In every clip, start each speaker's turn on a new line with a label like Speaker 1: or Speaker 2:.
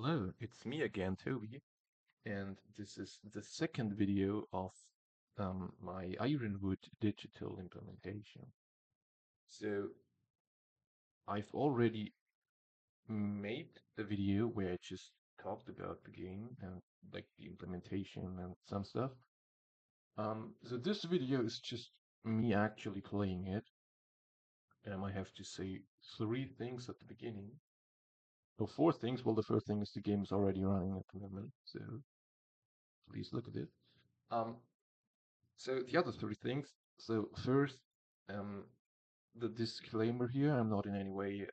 Speaker 1: Hello, it's me again, Toby, and this is the second video of my IronWood digital implementation. So I've already made a video where I just talked about the game and like the implementation and some stuff. So this video is just me actually playing it, and I have to say three things at the beginning. Or four things. Well, the first thing is the game is already running at the moment, so please look at it. Um, So the other three things. So first, um, the disclaimer here: I'm not in any way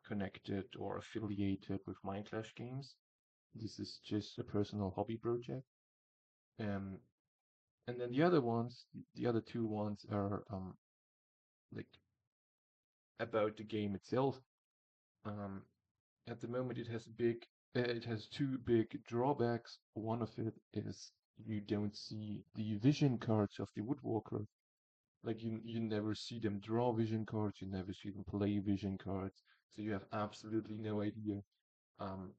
Speaker 1: connected or affiliated with Minecraft games. This is just a personal hobby project. Um, and then the other two ones are like about the game itself. Um, at the moment, it has two big drawbacks. One of it is you don't see the vision cards of the woodworker. Like you never see them draw vision cards, you never see them play vision cards, so you have absolutely no idea, um,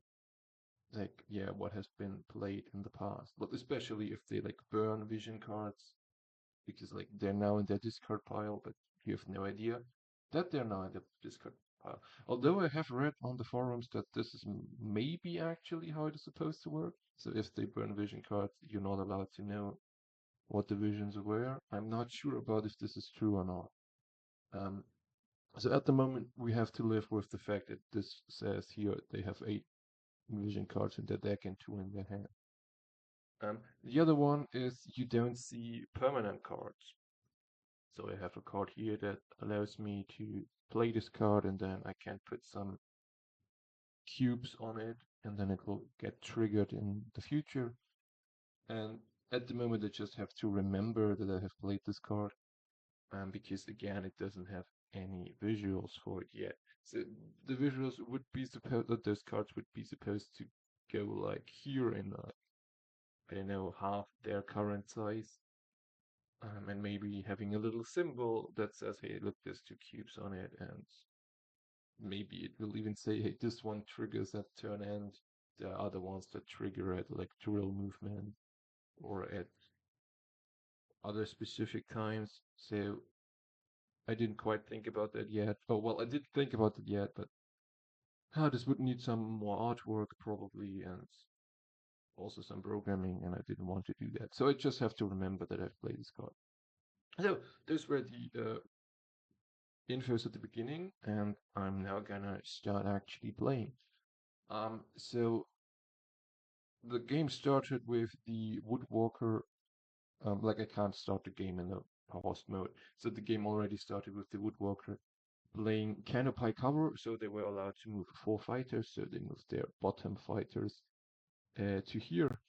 Speaker 1: like yeah, what has been played in the past. But especially if they like burn vision cards, because like they're now in their discard pile, but you have no idea that they're now in the discard pile. Although I have read on the forums that this is maybe actually how it is supposed to work. So if they burn vision cards, you're not allowed to know what the visions were. I'm not sure about if this is true or not. Um, so at the moment, we have to live with the fact that this says here they have 8 vision cards in their deck and 2 in their hand. The other one is you don't see permanent cards. So I have a card here that allows me to play this card, and then I can put some cubes on it, and then it will get triggered in the future. And at the moment, I just have to remember that I have played this card, because again, it doesn't have any visuals for it yet. So the visuals would be supposed that those cards would be supposed to go like here in I don't know, half their current size, and maybe having a little symbol that says, "Hey, look, there's 2 cubes on it," and maybe it will even say, "Hey, this one triggers at turn end." There are other ones that trigger at like drill movement or at other specific times. So I didn't quite think about that yet. Oh, well, I did think about it yet, but this would need some more artwork probably and also some programming, and I didn't want to do that. So I just have to remember that I've played this card. So those were the infos at the beginning, and I'm now gonna start actually playing. So the game started with the Woodwalker. Like I can't start the game in the paused mode, so the game already started with the Woodwalker playing canopy cover, so they were allowed to move 4 fighters, so they moved their bottom fighters to here.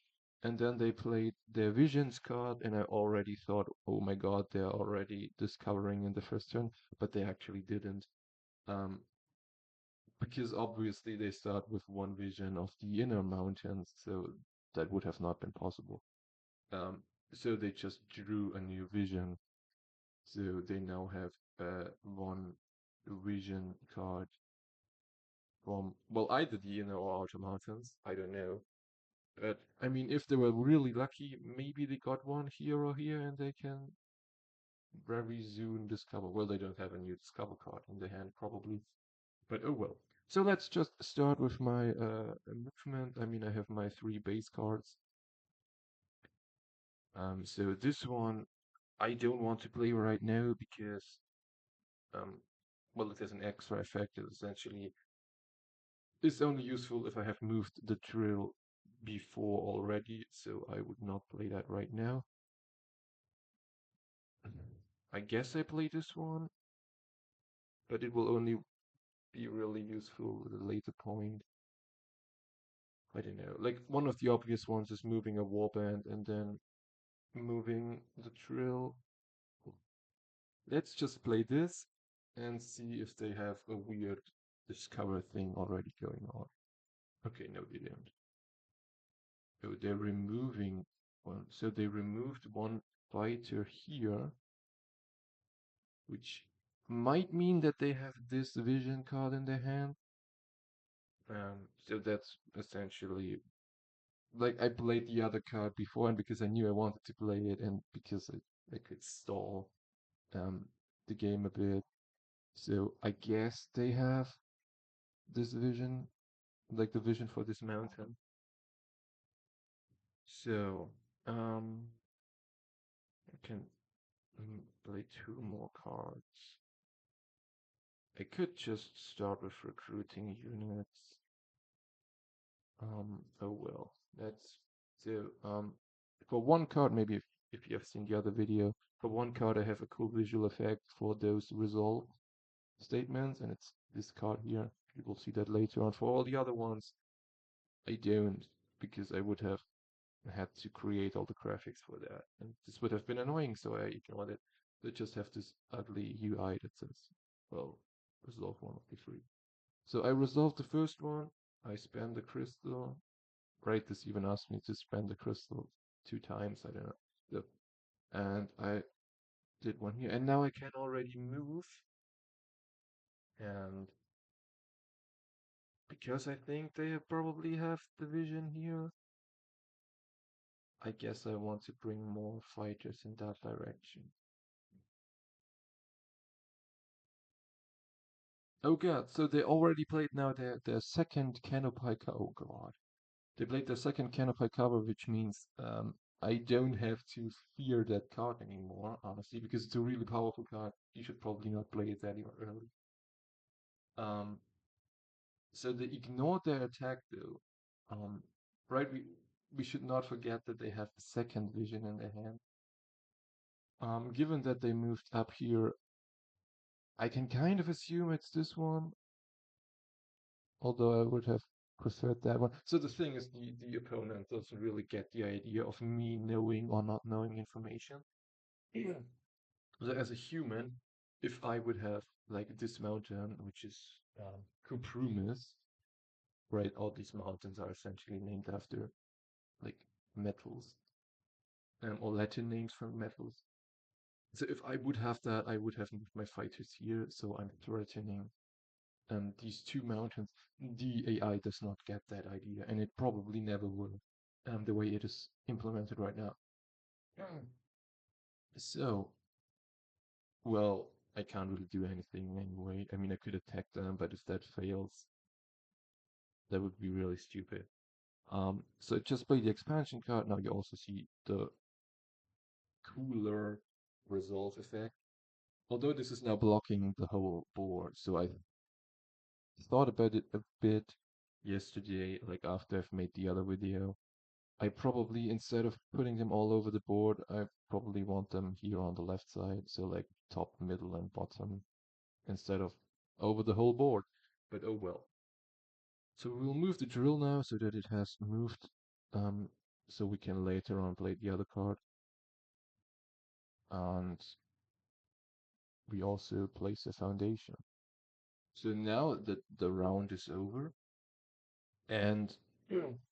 Speaker 1: And then they played their visions card, and I already thought, oh my god, they're already discovering in the first turn, but they actually didn't. Um, because obviously they start with one vision of the inner mountains, so that would have not been possible. Um, so they just drew a new vision. So they now have one vision card from, well, either the inner or outer mountains. I don't know. But I mean, if they were really lucky, maybe they got one here or here, and they can very soon discover. Well, they don't have a new discover card in their hand, probably. But oh well. So let's just start with my movement. I mean, I have my 3 base cards. So this one I don't want to play right now because, um, well, it has an extra effect. It essentially is only useful if I have moved the drill before already. So I would not play that right now. I guess I play this one, but it will only be really useful at a later point. I don't know. Like one of the obvious ones is moving a warband and then moving the drill. Let's just play this and see if they have a weird discover thing already going on. Okay, no, they don't. Oh, they're removing one. So they removed one fighter here, which might mean that they have this vision card in their hand. So that's essentially like I played the other card before, and because I knew I wanted to play it, and because I could stall um the game a bit. So I guess they have this vision, like the vision for this mountain. So I can play two more cards. I could just start with recruiting units. Oh well, that's so. For one card, maybe if you have seen the other video, for one card I have a cool visual effect for those resolve statements, and it's this card here. You will see that later on. For all the other ones, I don't, because I would have had to create all the graphics for that, and this would have been annoying, so I ignored it. They just have this ugly UI that says, well, resolve one of the three. So I resolved the first one, I spam the crystal. Right, this even asked me to spend the crystal 2 times, I don't know. So, and I did one here, and now I can already move, and because I think they probably have the vision here, I guess I want to bring more fighters in that direction. Oh god, so they already played now their second Canopy cover. Oh god. They played their second Canopy cover, which means I don't have to fear that card anymore, honestly, because it's a really powerful card. You should probably not play it that early. Um, so they ignored their attack though. Right, we should not forget that they have the second vision in their hand. Given that they moved up here, I can kind of assume it's this one, although I would have preferred that one. So the thing is, the opponent doesn't really get the idea of me knowing or not knowing information. Yeah. So as a human, if I would have like this mountain, which is Kuprumis, right? All these mountains are essentially named after like metals or Latin names for metals. So if I would have that, I would have moved my fighters here. So I'm threatening these two mountains. The AI does not get that idea, and it probably never will, the way it is implemented right now. So, well, I can't really do anything anyway. I mean, I could attack them, but if that fails, that would be really stupid. So just play the expansion card. Now you also see the cooler resolve effect. Although this is now blocking the whole board, so I thought about it a bit yesterday, like after I've made the other video. I probably, instead of putting them all over the board, I probably want them here on the left side, so like top, middle, and bottom, instead of over the whole board. But oh well. So we'll move the drill now so that it has moved, um, so we can later on play the other card. And we also place a foundation. So now that the round is over, and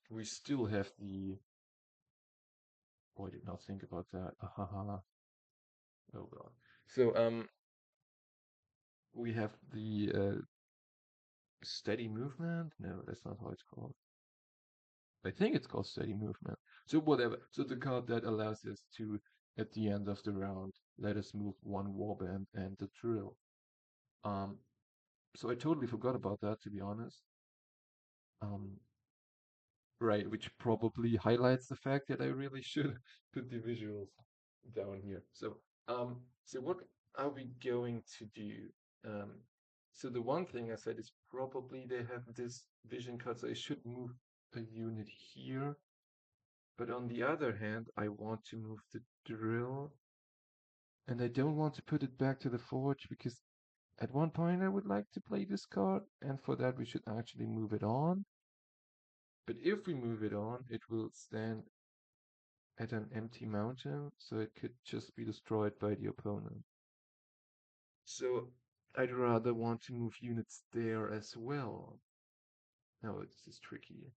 Speaker 1: we still have the. Oh, I did not think about that. Ahaha. Oh god. So we have the steady movement. No, that's not how it's called. I think it's called steady movement. So whatever. So the card that allows us to, at the end of the round, let us move one warband and the drill. Um, so I totally forgot about that, to be honest. Um, right, which probably highlights the fact that I really should put the visuals down here. So what are we going to do? Um, so the one thing I said is probably they have this vision cut, so I should move a unit here. But on the other hand, I want to move the drill, and I don't want to put it back to the forge because at one point I would like to play this card, and for that we should actually move it on. But if we move it on, it will stand at an empty mountain, so it could just be destroyed by the opponent. So I'd rather want to move units there as well. Now this is tricky.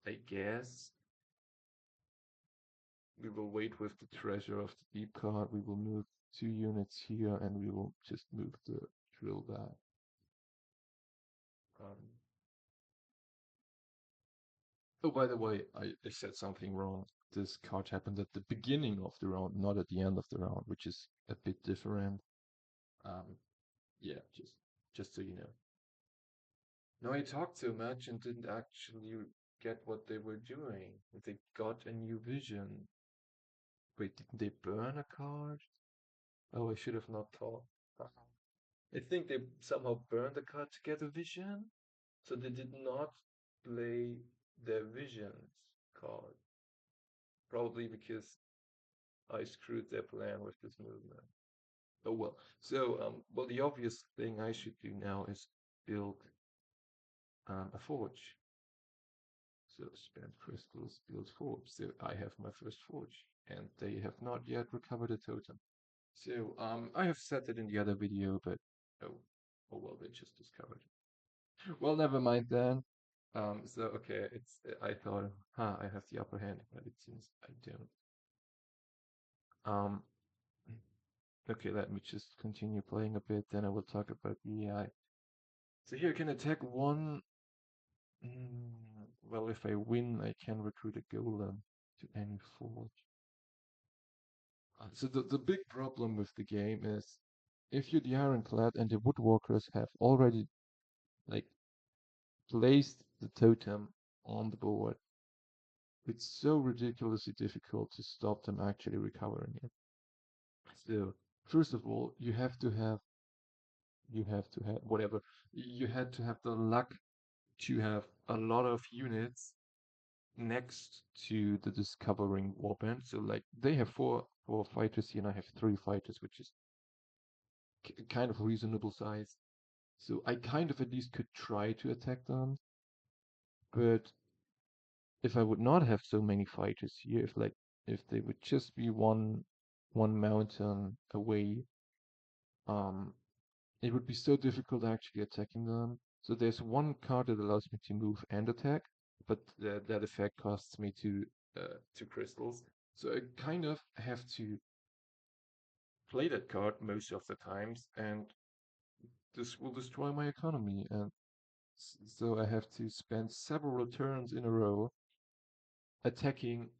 Speaker 1: I guess we will wait with the treasure of the deep card. We will move 2 units here and we will just move the drill that. Um, oh, by the way, I said something wrong. This card happened at the beginning of the round, not at the end of the round, which is a bit different. Um, yeah, just so you know. No, I talked so much and didn't actually get what they were doing. They got a new vision. Wait, didn't they burn a card? Oh, I should have not talked. I think they somehow burned the card to get a vision, so they did not play their visions card. Probably because I screwed their plan with this movement. Oh well. So, well, the obvious thing I should do now is build a forge. So spend crystals, build forge. So I have my first forge, and they have not yet recovered a totem. So I have said it in the other video, but oh, oh well, they just discovered it. Well, never mind then. So okay, it's I thought, I have the upper hand, but it seems I don't. Um, okay, let me just continue playing a bit, then I will talk about the AI. So here I can attack one. Well, if I win, I can recruit a golem to any forge. So the big problem with the game is if you're the ironclad and the woodwalkers have already like placed the totem on the board, it's so ridiculously difficult to stop them actually recovering it. So first of all, you have to have whatever. You had to have the luck to have a lot of units next to the discovering warband. So like they have four fighters here and I have three fighters, which is kind of reasonable size. So I kind of at least could try to attack them. But if I would not have so many fighters here, if they would just be one mountain away, um, it would be so difficult actually attacking them. So there's one card that allows me to move and attack, but that effect costs me two crystals. So I kind of have to play that card most of the times, and this will destroy my economy. And so I have to spend several turns in a row attacking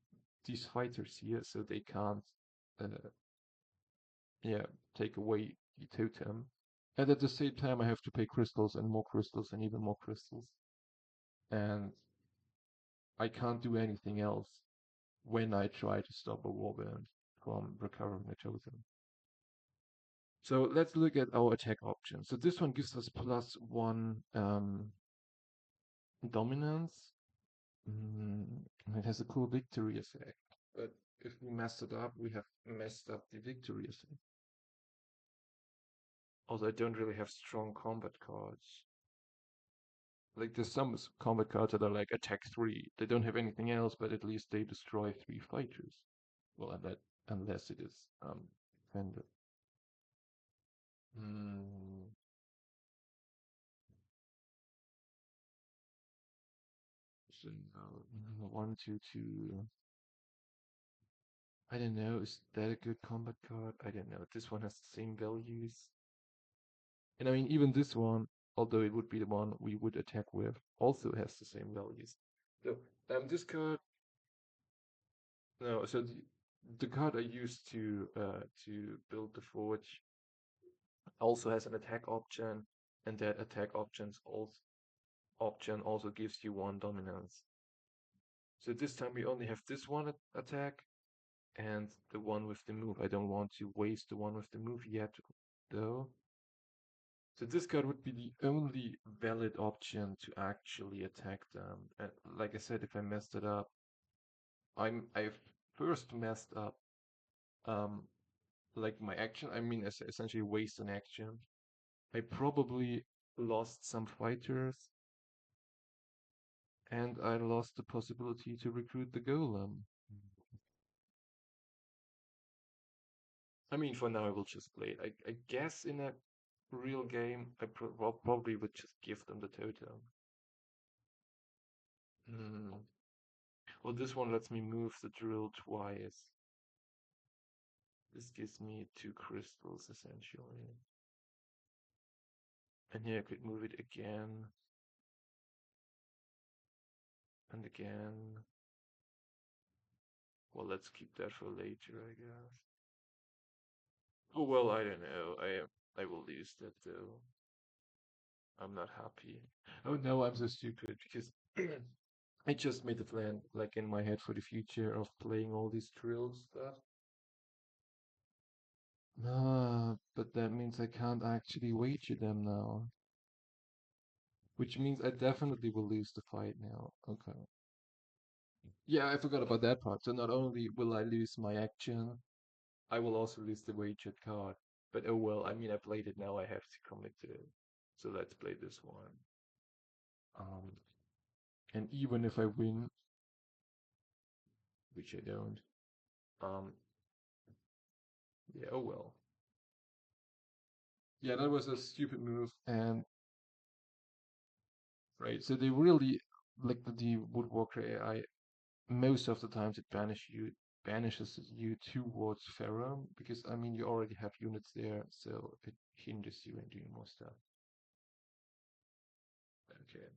Speaker 1: these fighters here, so they can't, uh, yeah, take away the totem. And at the same time, I have to pay crystals and even more crystals. And I can't do anything else when I try to stop a warband from recovering a totem. So let's look at our attack options. So this one gives us +1 dominance. It has a cool victory effect. But if we mess it up, we have messed up the victory effect. Although I don't really have strong combat cards. Like there's some combat cards that are like attack 3. They don't have anything else, but at least they destroy 3 fighters. Well, unless it is defended. Hmm. So now, 1, 2, 2. I don't know. Is that a good combat card? I don't know. This one has the same values. And I mean, even this one, although it would be the one we would attack with, also has the same values. So, this card, no, so the card I used to build the forge also has an attack option, and that attack option also gives you 1 dominance. So this time we only have this one attack and the one with the move. I don't want to waste the one with the move yet, though. So this card would be the only valid option to actually attack them. And like I said, if I messed it up, I've first messed up um like my action. I mean, essentially waste an action. I probably lost some fighters, and I lost the possibility to recruit the golem. I mean, for now I will just play it. I guess in a real game, probably would just give them the totem. Hmm. Well, this one lets me move the drill twice. This gives me 2 crystals, essentially. And here I could move it again and again. Well, let's keep that for later, I guess. Oh well, I don't know. I will lose that though. I'm not happy. Oh no, I'm so stupid because I just made the plan like in my head for the future of playing all these drills stuff. Ah, but that means I can't actually wager them now. Which means I definitely will lose the fight now. Okay. Yeah, I forgot about that part. So not only will I lose my action, I will also lose the wagered card. But oh well, I mean I played it now, I have to commit to it. So let's play this one. Um, and even if I win, which I don't, um, yeah, oh well. Yeah, that was a stupid move, and right, so they really like the Woodwalker AI. Most of the times, it banishes you towards Pharaoh because I mean you already have units there, so it hinders you in doing more stuff. Okay.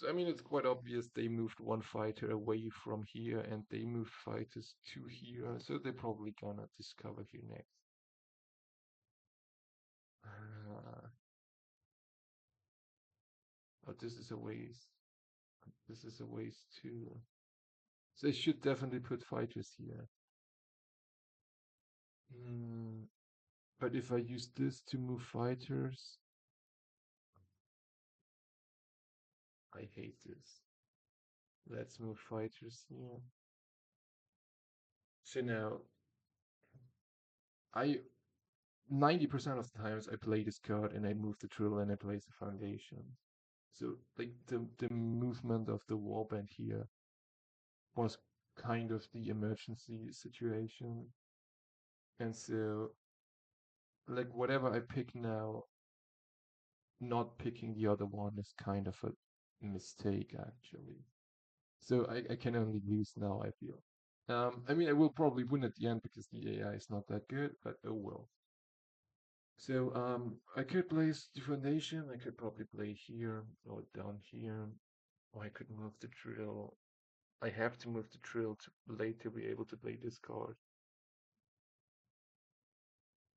Speaker 1: So I mean it's quite obvious they moved one fighter away from here and they moved fighters to here, so they're probably gonna discover here next. Uh, but this is a waste. This is a waste too. So they should definitely put fighters here. Hmm. But if I use this to move fighters, I hate this. Let's move fighters here. So now, I 90% of the times I play this card and I move the drill and I place the foundation. So like the movement of the warband here was kind of the emergency situation. And so like whatever I pick now, not picking the other one is kind of a mistake actually. So I can only lose now, I feel. I mean, I will probably win at the end because the AI is not that good, but oh well. So I could place the foundation. I could probably play here or down here, or I could move the drill. I have to move the drill to later be able to play this card.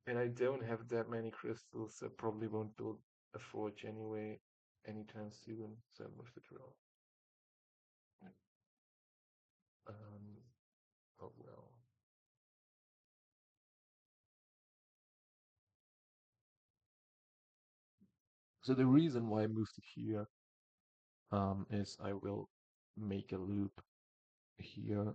Speaker 1: And I don't have that many crystals, so I probably won't build a forge anyway anytime soon. So I move the drill. Um, oh well. So the reason why I moved it here is I will make a loop here.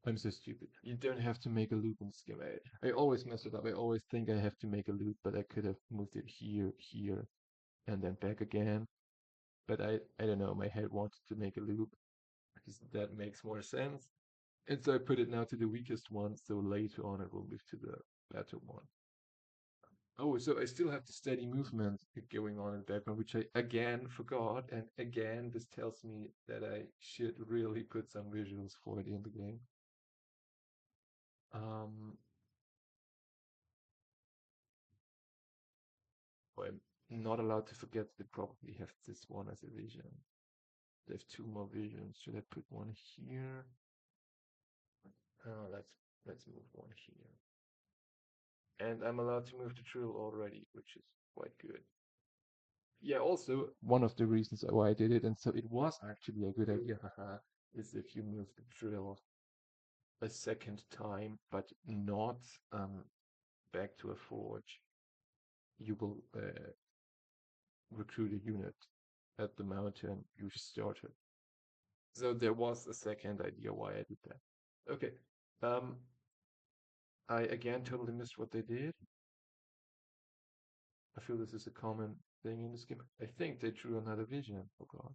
Speaker 1: I'm so stupid. You don't have to make a loop in this game. I always mess it up. I always think I have to make a loop, but I could have moved it here, here, and then back again. But I don't know. My head wanted to make a loop because that makes more sense. And so I put it now to the weakest one, so later on it will move to the better one. Oh, so I still have the steady movement going on in the background, which I again forgot, and again this tells me that I should really put some visuals for it in the game. Um, I'm not allowed to forget they probably have this one as a vision. They have two more visions. Should I put one here? Let's move one here. And I'm allowed to move the drill already, which is quite good. Yeah, also one of the reasons why I did it, and so it was actually a good idea, haha, is if you move the drill a second time, but not back to a forge, you will recruit a unit at the mountain you started. So there was a second idea why I did that. Okay. Um, I again totally missed what they did. I feel this is a common thing in this game. I think they drew another vision. Oh God.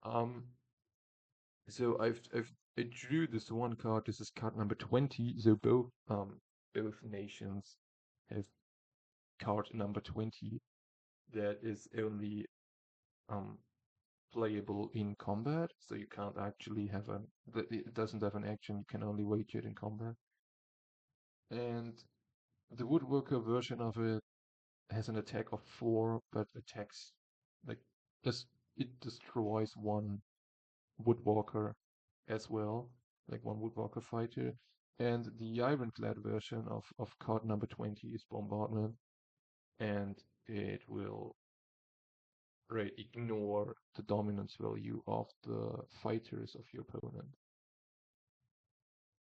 Speaker 1: Um, so I drew this one card. This is card number 20. So both nations have card number 20 that is only um playable in combat. So you can't actually have it doesn't have an action. You can only wage it in combat. And the woodworker version of it has an attack of 4, but attacks like just it destroys one woodwalker as well, like one woodwalker fighter. And the ironclad version of card number 20 is bombardment, and it will ignore the dominance value of the fighters of your opponent,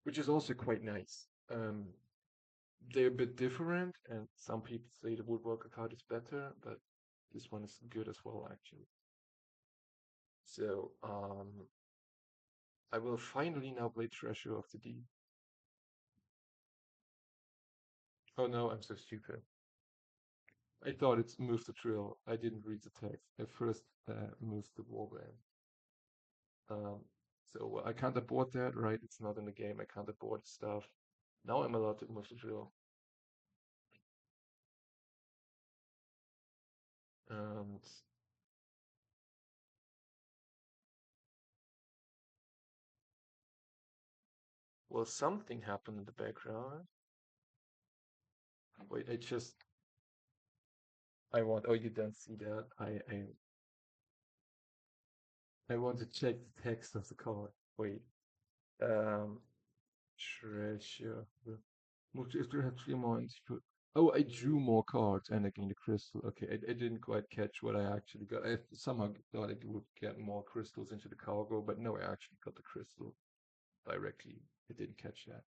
Speaker 1: which is also quite nice. They're a bit different, and some people say the woodworker card is better, but this one is good as well, actually. So, I will finally now play Treasure of the Deep. Oh no, I'm so stupid. I thought it's move the drill. I didn't read the text. I first moved the warband. Um, so I can't abort that, right? It's not in the game. I can't abort stuff. Now I'm allowed to move the drill. And well, something happened in the background. Wait, I want. Oh, you don't see that. I want to check the text of the card. Wait. Um, treasure. Multi-have 3 more institute. Oh, I drew more cards and I gained a crystal. Okay, I didn't quite catch what I actually got. I somehow thought I would get more crystals into the cargo, but no, I actually got the crystal directly. I didn't catch that.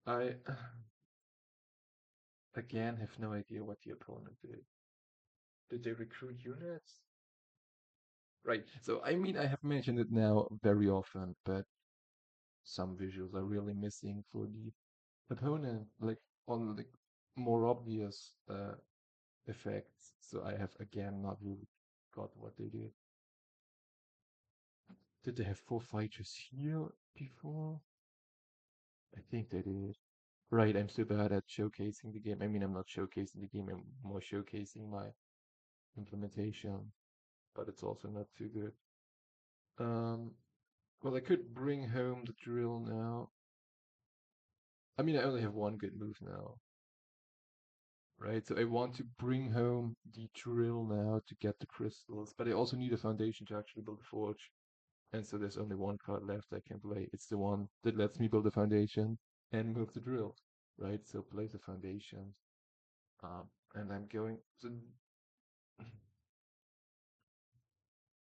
Speaker 1: I again have no idea what the opponent did. Did they recruit units? Right. So I mean, I have mentioned it now very often, but some visuals are really missing for the opponent, like on the more obvious effects. So I have again not really got what they did. Did they have 4 fighters here before? I think they did. Right, I'm so bad at showcasing the game. I mean, I'm not showcasing the game, I'm more showcasing my implementation, but it's also not too good. Um, well, I could bring home the drill now. I mean, I only have one good move now, right? So I want to bring home the drill now to get the crystals, but I also need a foundation to actually build a forge. And so there's only one card left I can play. It's the one that lets me build a foundation and move the drill, right? So play the foundation. And I'm going. So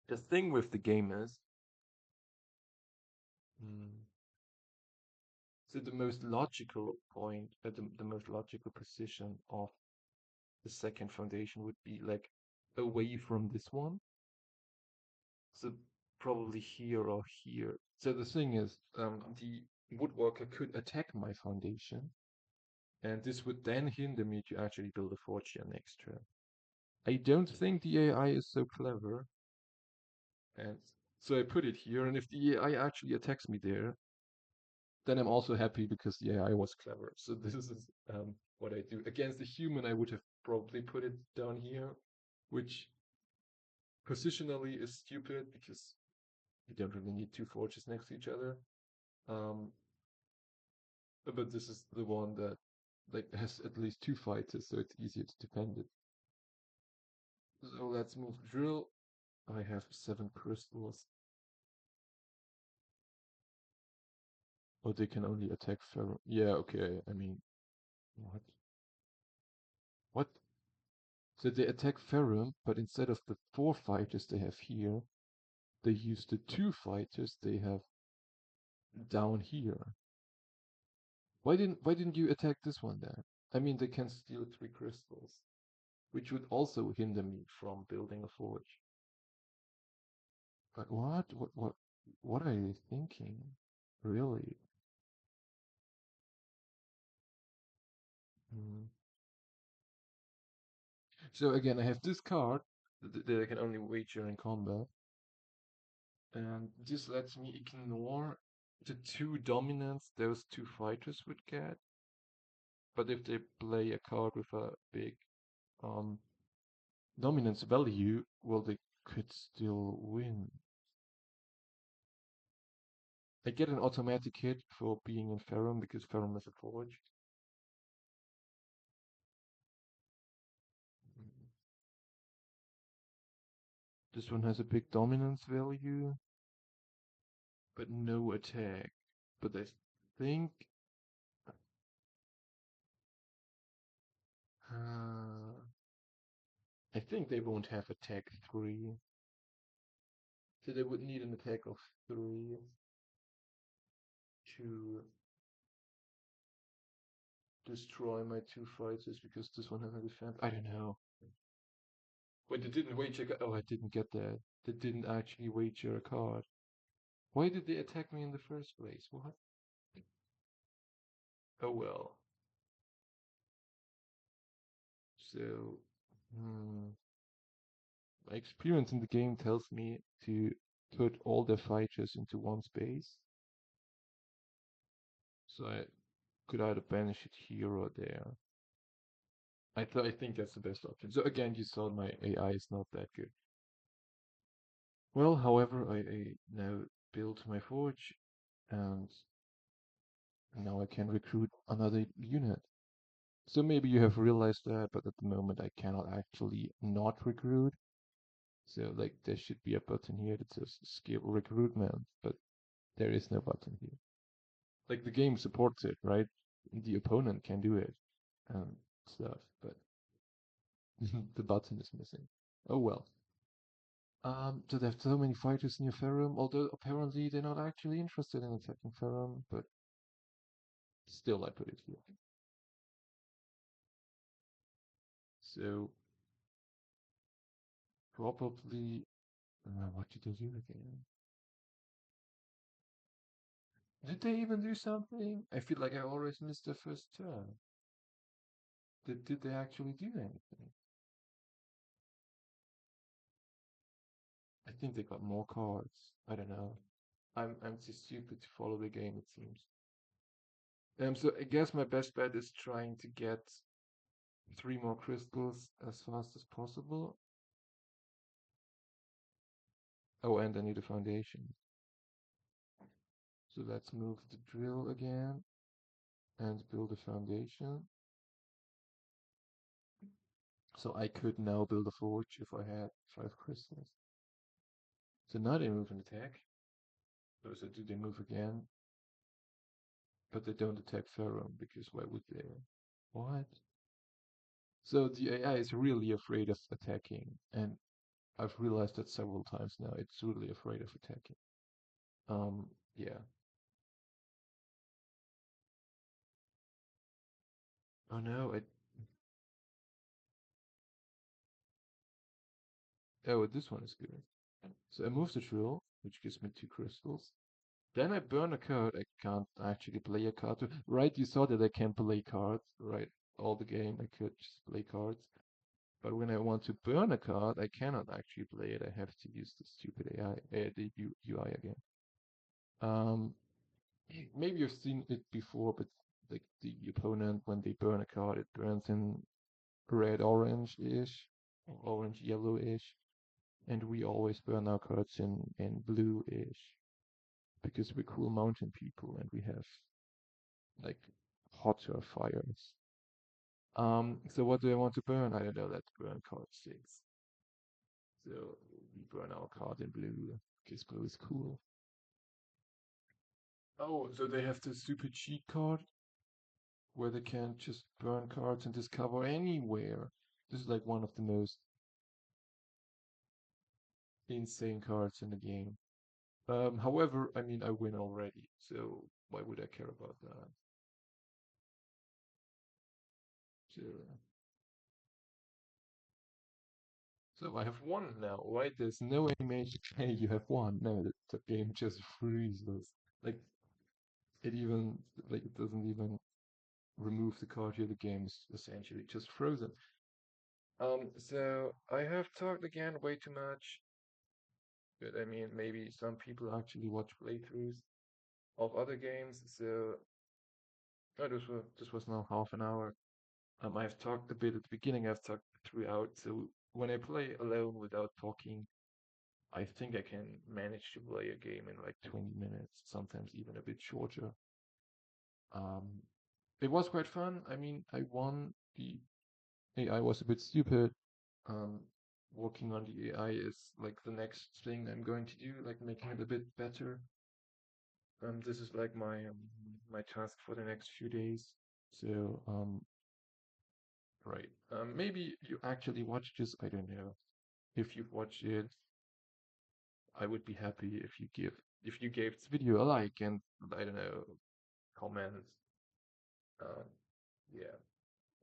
Speaker 1: the thing with the game is, mm, so the most logical point, the most logical position of the second foundation would be like away from this one. So probably here or here. So the thing is, the woodworker could attack my foundation, and this would then hinder me to actually build a forge here next turn. I don't think the AI is so clever, and so I put it here, and if the AI actually attacks me there, then I'm also happy because the AI was clever. So this is what I do. Against a human, I would have probably put it down here, which positionally is stupid because you don't really need 2 forges next to each other. Um, but this is the one that like has at least 2 fighters, so it's easier to defend it. So let's move drill. I have 7 crystals. Oh, they can only attack Pharaoh. Yeah, okay. I mean, what? What? So they attack Pharaoh, but instead of the 4 fighters they have here, they use the 2 fighters they have down here. Why didn't you attack this one then? I mean, they can steal 3 crystals, which would also hinder me from building a forge. But what? What are you thinking? Really? Hmm. So again, I have this card that I can only wager in combat, and this lets me ignore the 2 dominance those 2 fighters would get. But if they play a card with a big um, dominance value, well, they could still win. I get an automatic hit for being in Ferrum because Ferrum is a forge. This one has a big dominance value, but no attack. But think, uh, I think they won't have attack 3. So they would need an attack of 3 to destroy my 2 fighters because this one has a defense. I don't know. Wait, they didn't wager a card. Oh, I didn't get that. They didn't actually wager a card. Why did they attack me in the first place? What? Oh well. So, hmm, my experience in the game tells me to put all the fighters into one space. So I could either banish it here or there. I think that's the best option. So again, you saw my AI is not that good. Well, however, I now built my forge, and now I can recruit another unit. So maybe you have realized that, but at the moment I cannot actually not recruit. So like there should be a button here that says skill recruitment, but there is no button here. Like the game supports it, right? The opponent can do it and stuff, but the button is missing. Oh well. So they have so many fighters near Ferrum, although apparently they're not actually interested in attacking Ferrum, but still I put it here. So probably what did they do again? Did they even do something? I feel like I always missed the first turn. Did they actually do anything? I think they got more cards. I don't know. I'm too stupid to follow the game, it seems. So I guess my best bet is trying to get 3 more crystals as fast as possible. Oh, and I need a foundation. So let's move the drill again and build a foundation. So I could now build a forge if I had 5 crystals. So now they move an attack. So do they move again? But they don't attack Ferrum because why would they? What? So the AI is really afraid of attacking, and I've realized that several times now. It's really afraid of attacking. Yeah. Oh no, oh, this one is good. So I move the drill, which gives me 2 crystals. Then I burn a card. I can't actually play a card. Right, you saw that I can play cards, right? All the game I could just play cards. But when I want to burn a card, I cannot actually play it. I have to use the stupid AI, the UI again. Um, maybe you've seen it before, but like the opponent, when they burn a card, it burns in red, orange-ish, or orange, yellow-ish, and we always burn our cards in blue-ish because we're cool mountain people and we have like hotter fires. So what do I want to burn? I don't know. Let's burn card 6. So we burn our card in blue because blue is cool. Oh, so they have the stupid cheat card where they can just burn cards and discover anywhere. This is like one of the most insane cards in the game. However, I mean, I win already, so why would I care about that? So, so I have won now, right? There's no animation. Hey, you have won. No, the game just freezes. Like it even like it doesn't even remove the card here. The game is essentially just frozen. So I have talked again way too much, but I mean, maybe some people actually watch playthroughs of other games. So oh, this was now half an hour. I've talked a bit at the beginning. I've talked throughout. So when I play alone without talking, I think I can manage to play a game in like 20 minutes, sometimes even a bit shorter. Um, it was quite fun. I mean, I won. The AI was a bit stupid. Um, working on the AI is like the next thing I'm going to do, like making it a bit better. This is like my task for the next few days. So right. Maybe you actually watched this. I don't know. If you've watched it, I would be happy if you gave this video a like and I don't know, comment. Um, yeah.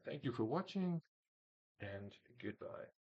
Speaker 1: Thank you for watching and goodbye.